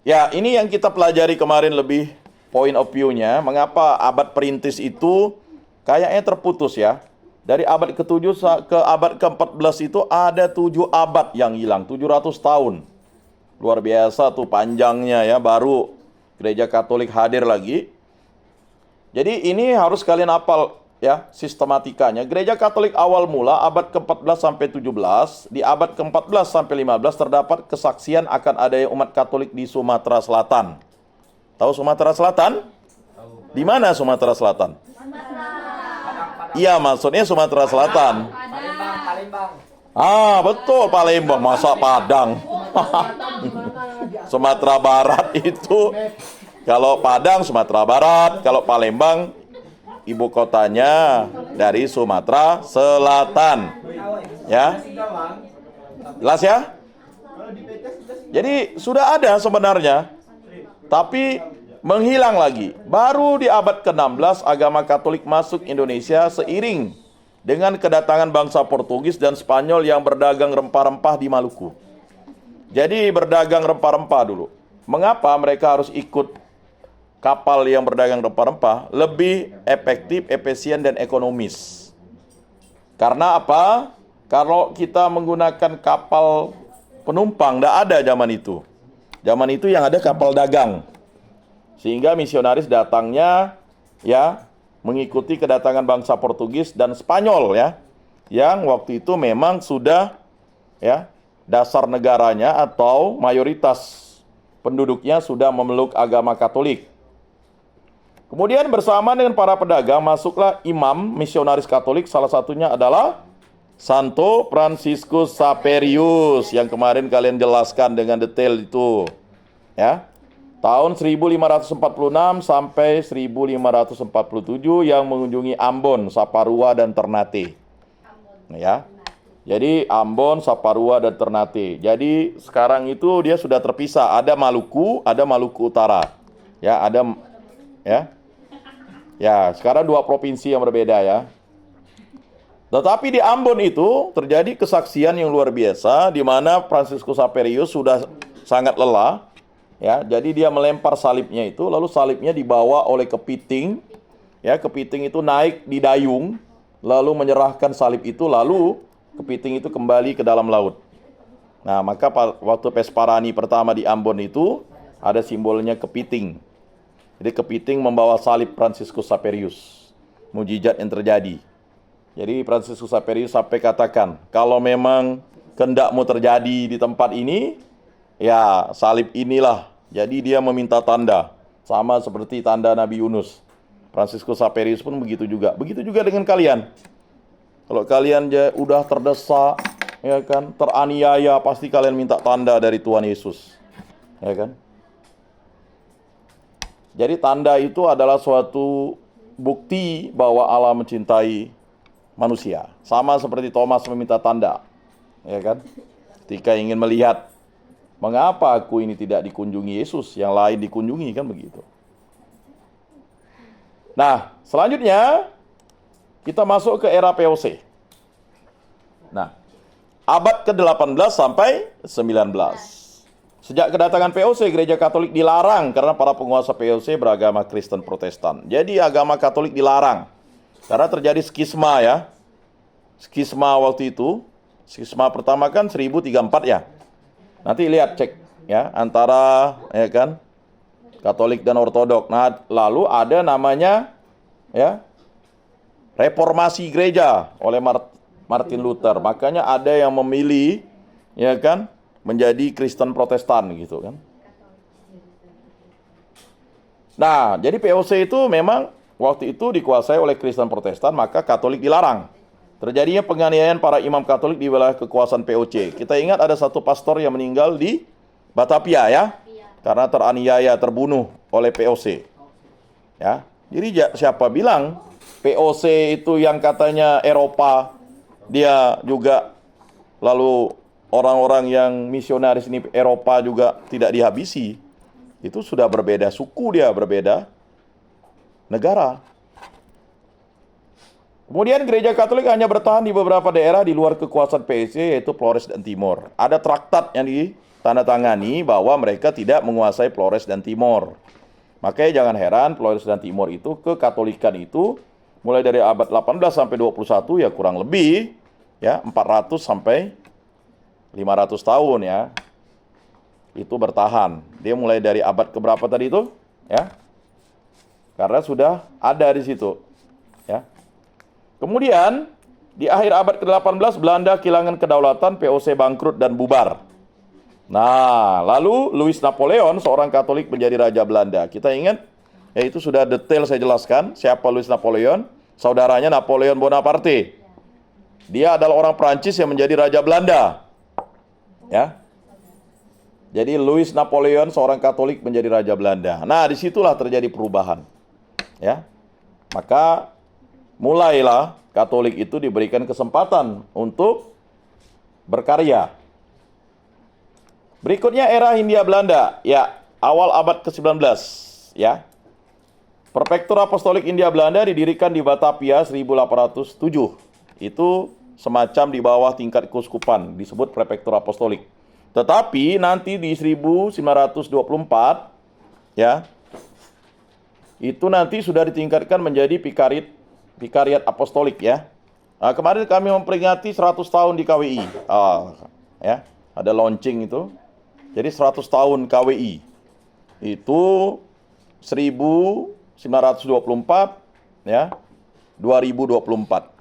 Ya, ini yang kita pelajari kemarin lebih point of view-nya. Mengapa abad perintis itu kayaknya terputus ya. Dari abad ke-7 ke abad ke-14 itu ada 7 abad yang hilang, 700 tahun. Luar biasa tuh panjangnya ya, baru gereja Katolik hadir lagi. Jadi ini harus kalian hafal ya sistematikanya. Gereja Katolik awal mula abad ke-14 sampai 17, di abad ke-14 sampai 15 terdapat kesaksian akan adanya umat Katolik di Sumatera Selatan. Tahu Sumatera Selatan? Di mana Sumatera Selatan? Iya, maksudnya Sumatera Selatan. Palembang. Ah, betul, Palembang, masa Padang. Sumatera Barat itu, kalau Padang Sumatera Barat, kalau Palembang ibu kotanya dari Sumatera Selatan. Ya. Jelas ya? Jadi sudah ada sebenarnya, tapi menghilang lagi. Baru di abad ke-16 agama Katolik masuk Indonesia seiring dengan kedatangan bangsa Portugis dan Spanyol yang berdagang rempah-rempah di Maluku. Jadi berdagang rempah-rempah dulu. Mengapa mereka harus ikut kapal yang berdagang rempah-rempah? Lebih efektif, efisien, dan ekonomis. Karena apa? Kalau kita menggunakan kapal penumpang, tidak ada zaman itu. Zaman itu yang ada kapal dagang. Sehingga misionaris datangnya ya mengikuti kedatangan bangsa Portugis dan Spanyol ya. Yang waktu itu memang sudah ya dasar negaranya atau mayoritas penduduknya sudah memeluk agama Katolik. Kemudian bersamaan dengan para pedagang masuklah imam misionaris Katolik, salah satunya adalah Santo Fransiskus Saperius yang kemarin kalian jelaskan dengan detail itu. Ya. Tahun 1546 sampai 1547 yang mengunjungi Ambon, Saparua dan Ternate. Ya. Jadi Ambon, Saparua dan Ternate. Jadi sekarang itu dia sudah terpisah, ada Maluku Utara. Ya, ada ya. Ya, sekarang 2 provinsi yang berbeda ya. Tetapi di Ambon itu terjadi kesaksian yang luar biasa di mana Fransiskus Saperius sudah sangat lelah. Ya, jadi dia melempar salibnya itu, lalu salibnya dibawa oleh kepiting. Ya, kepiting itu naik di dayung, lalu menyerahkan salib itu, lalu kepiting itu kembali ke dalam laut. Nah, maka waktu Pesparani pertama di Ambon itu ada simbolnya kepiting. Jadi kepiting membawa salib Fransiskus Saperius. Mujizat yang terjadi. Jadi Fransiskus Saperius sampai katakan, kalau memang kehendakmu terjadi di tempat ini, ya salib inilah. Jadi dia meminta tanda. Sama seperti tanda Nabi Yunus. Fransiskus Saperius pun begitu juga. Begitu juga dengan kalian. Kalau kalian udah terdesak, ya kan, teraniaya, pasti kalian minta tanda dari Tuhan Yesus. Ya kan? Jadi tanda itu adalah suatu bukti bahwa Allah mencintai manusia. Sama seperti Thomas meminta tanda. Ya kan? Ketika ingin melihat, mengapa aku ini tidak dikunjungi Yesus, yang lain dikunjungi, kan begitu. Nah, selanjutnya kita masuk ke era POC. Nah, abad ke-18 sampai 19. Sejak kedatangan POC, gereja Katolik dilarang karena para penguasa POC beragama Kristen Protestan. Jadi agama Katolik dilarang karena terjadi skisma ya. Skisma waktu itu, skisma pertama kan 1034 ya. Nanti lihat cek ya antara ya kan Katolik dan Ortodok. Nah, lalu ada namanya ya reformasi gereja oleh Martin Luther. Makanya ada yang memilih ya kan menjadi Kristen Protestan gitu kan. Nah, jadi POC itu memang waktu itu dikuasai oleh Kristen Protestan, maka Katolik dilarang. Terjadinya penganiayaan para imam Katolik di wilayah kekuasaan POC. Kita ingat ada satu pastor yang meninggal di Batavia ya, karena teraniaya, terbunuh oleh POC. Ya, jadi siapa bilang POC itu yang katanya Eropa, dia juga lalu orang-orang yang misionaris ini Eropa juga tidak dihabisi. Itu sudah berbeda suku, dia berbeda negara. Kemudian gereja Katolik hanya bertahan di beberapa daerah di luar kekuasaan POC, yaitu Flores dan Timor. Ada traktat yang tanda tangani bahwa mereka tidak menguasai Flores dan Timor. Makanya jangan heran Flores dan Timor itu kekatolikan itu mulai dari abad 18 sampai 21 ya kurang lebih ya 400 sampai 500 tahun ya. Itu bertahan. Dia mulai dari abad keberapa tadi itu? Ya. Karena sudah ada di situ. Ya. Kemudian di akhir abad ke-18 Belanda kehilangan kedaulatan, VOC bangkrut dan bubar. Nah, lalu Louis Napoleon seorang Katolik menjadi raja Belanda. Kita ingat, ya itu sudah detail saya jelaskan siapa Louis Napoleon, saudaranya Napoleon Bonaparte. Dia adalah orang Prancis yang menjadi raja Belanda. Ya. Jadi Louis Napoleon seorang Katolik menjadi raja Belanda. Nah, disitulah terjadi perubahan. Ya. Maka mulailah Katolik itu diberikan kesempatan untuk berkarya. Berikutnya era Hindia Belanda, ya, awal abad ke-19, ya. Prefektur Apostolik Hindia Belanda didirikan di Batavia 1807. Itu semacam di bawah tingkat keuskupan, disebut Prefektur Apostolik. Tetapi nanti di 1924, ya, itu nanti sudah ditingkatkan menjadi Vikariat Apostolik ya. Nah, kemarin kami memperingati 100 tahun di KWI. Ya, ada launching itu. Jadi 100 tahun KWI. Itu 1924 ya, 2024.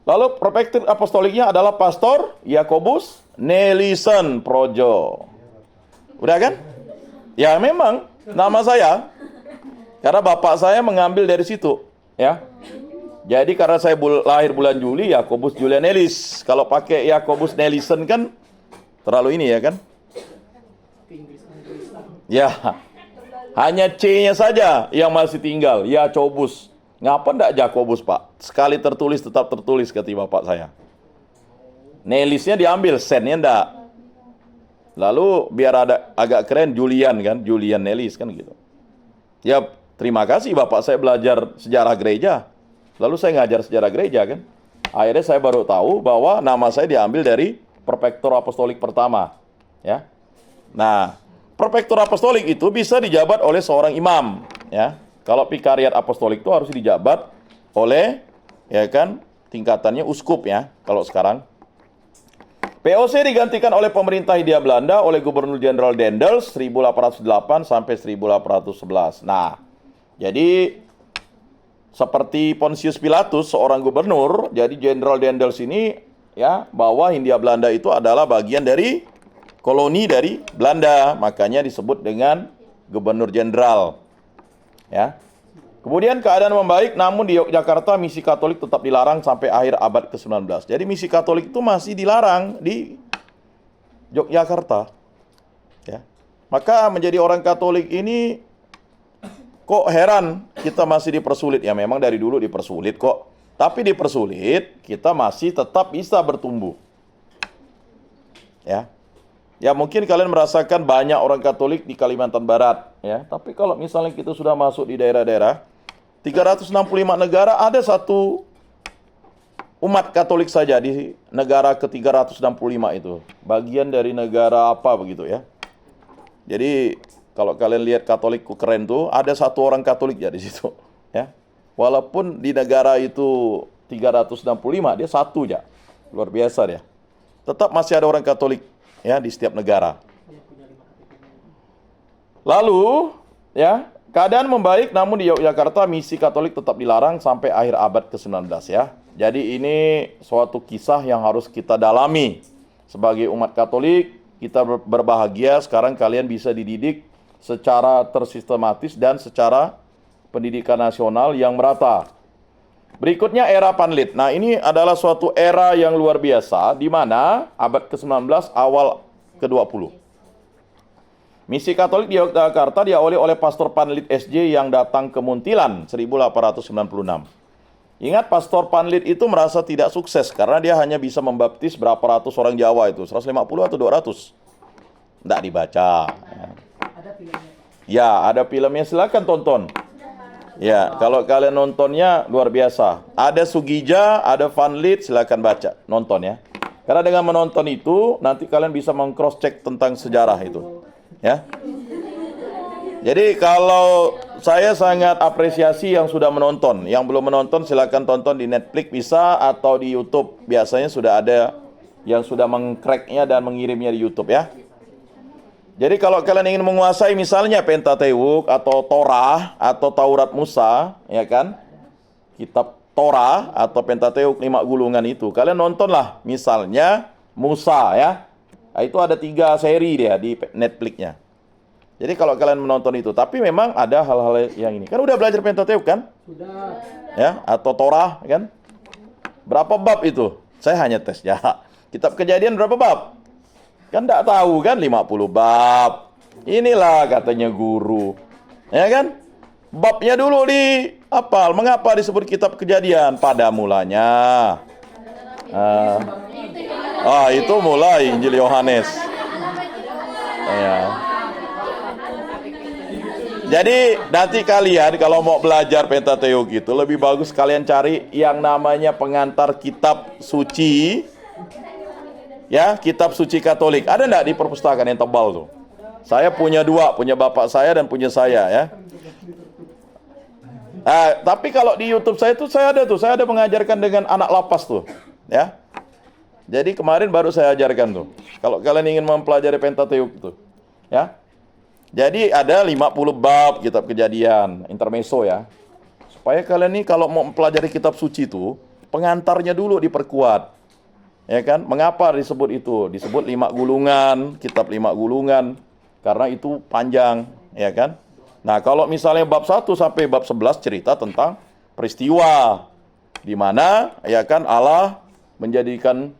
Lalu prefektur apostoliknya adalah Pastor Yakobus Nelson Projo. Udah kan? Ya memang nama saya. Karena bapak saya mengambil dari situ, ya. Jadi karena saya lahir bulan Juli, Yakobus Julian Nellis. Kalau pakai Yakobus Nelson kan terlalu ini ya kan? Ya, hanya C-nya saja yang masih tinggal, Yakobus. Ngapa ndak Jakobus, Pak? Sekali tertulis tetap tertulis, kata bapak saya. Nellisnya diambil, Sen-nya ndak. Lalu biar ada agak keren Julian kan, Julian Nellis kan gitu. Ya, terima kasih Bapak, saya belajar sejarah gereja. Lalu saya ngajar sejarah gereja kan. Akhirnya saya baru tahu bahwa nama saya diambil dari Prefektur Apostolik pertama. Ya. Nah, Prefektur Apostolik itu bisa dijabat oleh seorang imam. Ya. Kalau Vikariat Apostolik itu harus dijabat oleh, ya kan, tingkatannya uskup ya. Kalau sekarang. VOC digantikan oleh pemerintah Hindia Belanda oleh Gubernur Jenderal Dendels 1808 sampai 1811. Nah, jadi seperti Pontius Pilatus seorang gubernur, jadi Jenderal Dendels ini ya bahwa Hindia Belanda itu adalah bagian dari koloni dari Belanda, makanya disebut dengan Gubernur Jenderal. Ya. Kemudian keadaan membaik, namun di Yogyakarta misi Katolik tetap dilarang sampai akhir abad ke-19. Jadi misi Katolik itu masih dilarang di Yogyakarta. Ya. Maka menjadi orang Katolik ini kok heran kita masih dipersulit. Ya memang dari dulu dipersulit kok. Tapi dipersulit, kita masih tetap bisa bertumbuh. Ya. Ya mungkin kalian merasakan banyak orang Katolik di Kalimantan Barat. Ya. Tapi kalau misalnya kita sudah masuk di daerah-daerah, 365 negara ada satu umat Katolik saja di negara ke-365 itu. Bagian dari negara apa begitu ya. Jadi kalau kalian lihat Katolikku keren tuh, ada satu orang Katolik ya di situ. Ya. Walaupun di negara itu 365, dia satu ya. Luar biasa dia. Tetap masih ada orang Katolik ya di setiap negara. Lalu ya, keadaan membaik namun di Yogyakarta misi Katolik tetap dilarang sampai akhir abad ke-19 ya. Jadi ini suatu kisah yang harus kita dalami. Sebagai umat Katolik, kita berbahagia sekarang kalian bisa dididik secara tersistematis dan secara pendidikan nasional yang merata. Berikutnya era Panlit. Nah, ini adalah suatu era yang luar biasa di mana abad ke-19 awal ke-20. Misi Katolik di Yogyakarta diawali oleh Pastor Panlit SJ yang datang ke Muntilan 1896. Ingat, Pastor Panlit itu merasa tidak sukses karena dia hanya bisa membaptis berapa ratus orang Jawa itu, 150 atau 200. Tidak dibaca. Ya, ada filmnya, silakan tonton. Ya, kalau kalian nontonnya luar biasa. Ada Sugija, ada Panlit, silakan baca, nonton ya. Karena dengan menonton itu nanti kalian bisa meng-cross check tentang sejarah itu. Ya. Jadi kalau saya sangat apresiasi yang sudah menonton. Yang belum menonton silakan tonton di Netflix bisa atau di YouTube. Biasanya sudah ada yang sudah mengcracknya dan mengirimnya di YouTube ya. Jadi kalau kalian ingin menguasai misalnya Pentateuch atau Torah atau Taurat Musa, ya kan? Kitab Torah atau Pentateuch 5 gulungan itu, kalian nontonlah misalnya Musa ya. Nah, itu ada 3 seri dia di Netflix-nya. Jadi kalau kalian menonton itu, tapi memang ada hal-hal yang ini. Kan udah belajar Pentateuch kan? Sudah. Ya, atau Torah kan? Berapa bab itu? Saya hanya tes ya. Kitab Kejadian berapa bab? Kan enggak tahu kan 50 bab. Inilah katanya guru. Ya kan? Babnya dulu di hafal. Mengapa disebut kitab Kejadian? Pada mulanya. Itu mulai Injil Yohanes. Ya. Jadi nanti kalian kalau mau belajar Pentateuch itu lebih bagus kalian cari yang namanya pengantar kitab suci. Ya, kitab suci Katolik. Ada enggak di perpustakaan yang tebal tuh? Saya punya 2, punya bapak saya dan punya saya ya. Tapi kalau di YouTube saya ada mengajarkan dengan anak lapas tuh, ya. Jadi kemarin baru saya ajarkan tuh. Kalau kalian ingin mempelajari Pentateuch tuh, ya. Jadi ada 50 bab kitab Kejadian, intermezzo ya. Supaya kalian nih kalau mau mempelajari kitab suci itu, pengantarnya dulu diperkuat. Ya kan? Mengapa disebut itu? Disebut 5 gulungan, kitab 5 gulungan. Karena itu panjang, ya kan? Nah, kalau misalnya bab 1 sampai bab 11 cerita tentang peristiwa di mana ya kan Allah menjadikan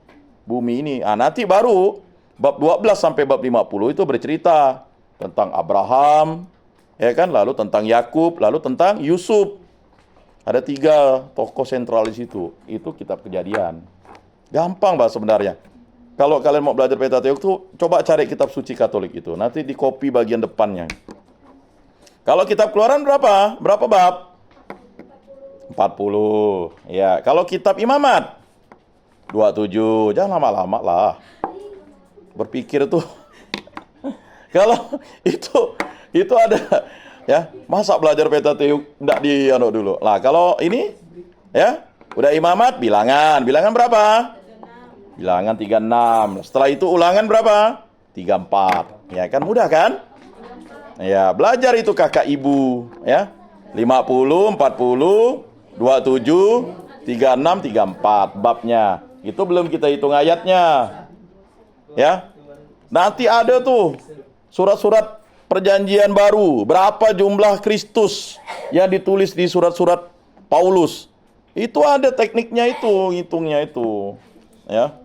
bumi ini. Nanti baru bab 12 sampai bab 50 itu bercerita tentang Abraham, ya kan? Lalu tentang Yakub, lalu tentang Yusuf. Ada 3 tokoh sentral di situ. Itu kitab Kejadian. Gampang Pak sebenarnya. Kalau kalian mau belajar Pentateuch tuh coba cari kitab suci Katolik itu. Nanti di copy bagian depannya. Kalau kitab Keluaran berapa? Berapa bab? 40. Ya, kalau kitab Imamat 27. Jangan lama-lama lah. Berpikir tuh. Kalau itu ada ya, masa belajar Pentateuch enggak di dulu. Lah, kalau ini ya, udah Imamat bilangan. Bilangan berapa? Bilangan 36. Setelah itu ulangan berapa? 34. Ya kan mudah kan? Ya, belajar itu kakak ibu ya. 50, 40, 27, 36, 34 babnya. Itu belum kita hitung ayatnya. Ya. Nanti ada tuh surat-surat perjanjian baru. Berapa jumlah Kristus yang ditulis di surat-surat Paulus? Itu ada tekniknya itu, ngitungnya itu. Ya.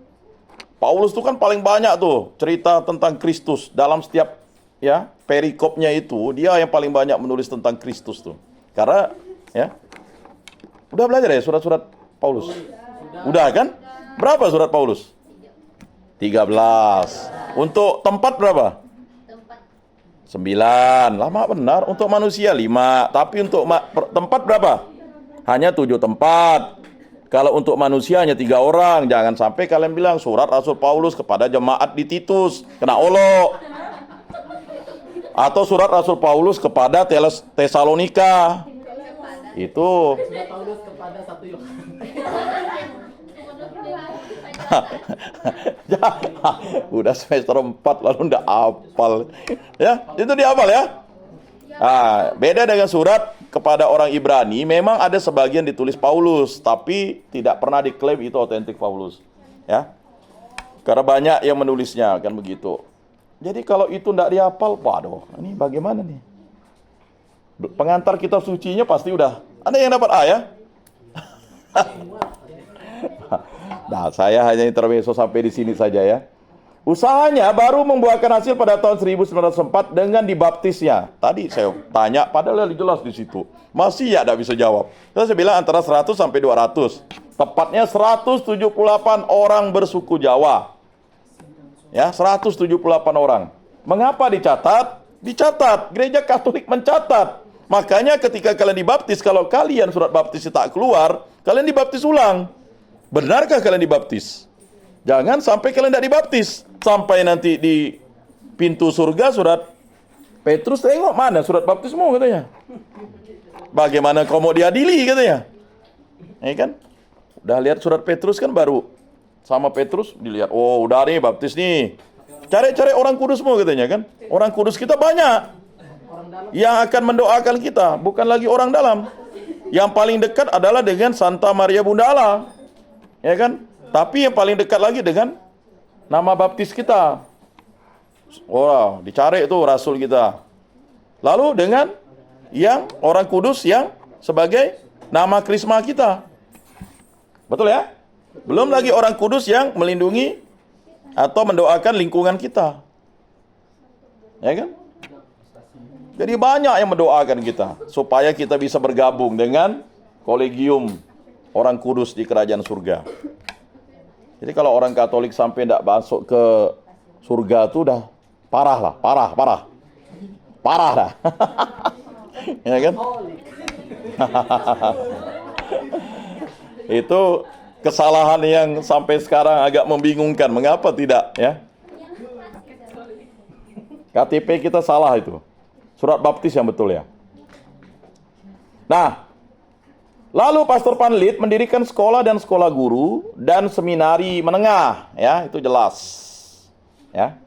Paulus itu kan paling banyak tuh cerita tentang Kristus dalam setiap ya perikopnya itu, dia yang paling banyak menulis tentang Kristus tuh. Karena ya udah belajar ya surat-surat Paulus? Udah kan? Berapa surat Paulus? 13. Untuk tempat berapa? 9. Lama benar. Untuk manusia 5. Tapi untuk tempat berapa? Hanya 7 tempat. Kalau untuk manusia hanya 3 orang. Jangan sampai kalian bilang surat Rasul Paulus kepada jemaat di Titus kena olok. Atau surat Rasul Paulus kepada Tesalonika. Itu Paulus kepada 1 Yohanes. Udah semester 4 lalu ndak hafal. Ya, itu dihafal ya. Beda dengan surat kepada orang Ibrani, memang ada sebagian ditulis Paulus, tapi tidak pernah diklaim itu otentik Paulus. Ya. Karena banyak yang menulisnya, kan begitu. Jadi kalau itu tidak dihafal, waduh, ini bagaimana nih? Pengantar kitab sucinya pasti udah. Ada yang dapat A ya? Nah, saya hanya intermezzo sampai di sini saja ya. Usahanya baru membuahkan hasil pada tahun 1904 dengan dibaptisnya. Tadi saya tanya, padahal jelas di situ. Masih ya tidak bisa jawab. Terus saya bilang antara 100 sampai 200. Tepatnya 178 orang bersuku Jawa. Ya, 178 orang. Mengapa dicatat? Dicatat. Gereja Katolik mencatat. Makanya ketika kalian dibaptis, kalau kalian surat baptis tak keluar, kalian dibaptis ulang. Benarkah kalian dibaptis? Jangan sampai kalian tidak dibaptis. Sampai nanti di pintu surga surat Petrus, tengok mana surat baptismu katanya. Bagaimana kau mau diadili katanya. Ya kan? Udah lihat surat Petrus kan baru sama Petrus dilihat. Oh udah nih baptis nih. Cari-cari orang kudusmu katanya kan. Orang kudus kita banyak. Yang akan mendoakan kita. Bukan lagi orang dalam. Yang paling dekat adalah dengan Santa Maria Bunda Allah. Ya kan? Tapi yang paling dekat lagi dengan nama baptis kita. Oh, dicari itu rasul kita. Lalu dengan yang orang kudus yang sebagai nama krisma kita. Betul ya? Belum lagi orang kudus yang melindungi atau mendoakan lingkungan kita. Ya kan? Jadi banyak yang mendoakan kita supaya kita bisa bergabung dengan kolegium orang kudus di kerajaan surga. Jadi kalau orang Katolik sampai tidak masuk ke surga itu udah parah lah, parah dah. Ya kan? Itu kesalahan yang sampai sekarang agak membingungkan. Mengapa tidak? Ya, KTP kita salah itu. Surat baptis yang betul ya. Nah, lalu Pastor Panlit mendirikan sekolah dan sekolah guru dan seminari menengah, ya, itu jelas. Ya.